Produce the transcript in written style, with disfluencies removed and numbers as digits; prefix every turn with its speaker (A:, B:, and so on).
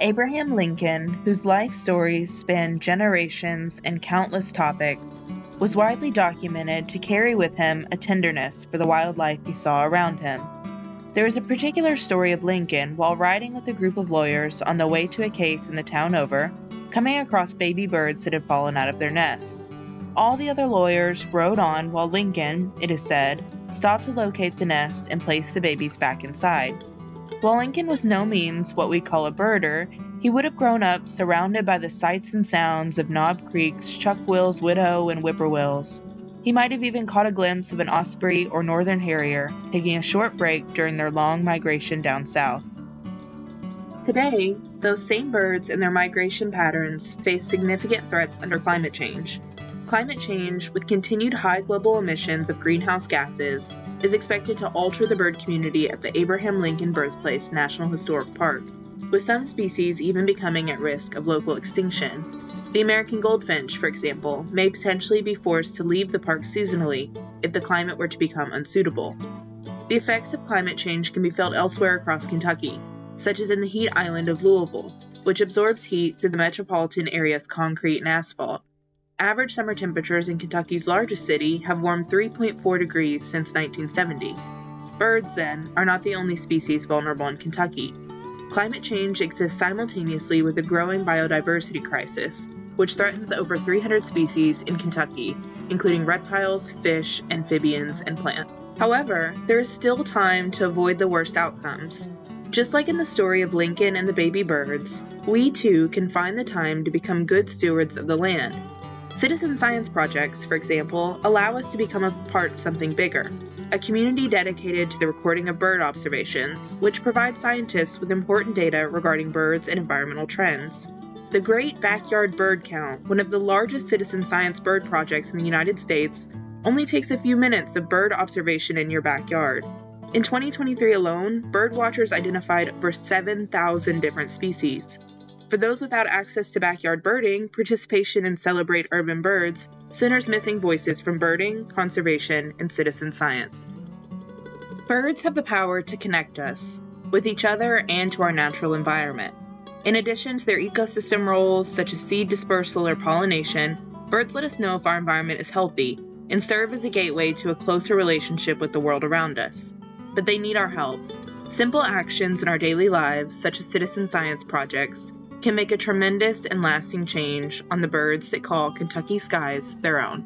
A: Abraham Lincoln, whose life stories span generations and countless topics, was widely documented to carry with him a tenderness for the wildlife he saw around him. There is a particular story of Lincoln while riding with a group of lawyers on the way to a case in the town over, coming across baby birds that had fallen out of their nests. All the other lawyers rode on while Lincoln, it is said, stopped to locate the nest and place the babies back inside. While Lincoln was no means what we'd call a birder, he would have grown up surrounded by the sights and sounds of Knob Creek's Chuck Will's widow and whippoorwills. He might have even caught a glimpse of an osprey or northern harrier, taking a short break during their long migration down south. Today, those same birds and their migration patterns face significant threats under climate change. Climate change, with continued high global emissions of greenhouse gases, is expected to alter the bird community at the Abraham Lincoln Birthplace National Historic Park, with some species even becoming at risk of local extinction. The American goldfinch, for example, may potentially be forced to leave the park seasonally if the climate were to become unsuitable. The effects of climate change can be felt elsewhere across Kentucky, such as in the heat island of Louisville, which absorbs heat through the metropolitan area's concrete and asphalt. Average summer temperatures in Kentucky's largest city have warmed 3.4 degrees since 1970. Birds, then, are not the only species vulnerable in Kentucky. Climate change exists simultaneously with a growing biodiversity crisis, which threatens over 300 species in Kentucky, including reptiles, fish, amphibians, and plants. However, there is still time to avoid the worst outcomes. Just like in the story of Lincoln and the baby birds, we too can find the time to become good stewards of the land. Citizen science projects, for example, allow us to become a part of something bigger, a community dedicated to the recording of bird observations, which provides scientists with important data regarding birds and environmental trends. The Great Backyard Bird Count, one of the largest citizen science bird projects in the United States, only takes a few minutes of bird observation in your backyard. In 2023 alone, bird watchers identified over 7,000 different species. For those without access to backyard birding, participation in Celebrate Urban Birds centers missing voices from birding, conservation, and citizen science. Birds have the power to connect us, with each other and to our natural environment. In addition to their ecosystem roles, such as seed dispersal or pollination, birds let us know if our environment is healthy and serve as a gateway to a closer relationship with the world around us. But they need our help. Simple actions in our daily lives, such as citizen science projects, can make a tremendous and lasting change on the birds that call Kentucky skies their own.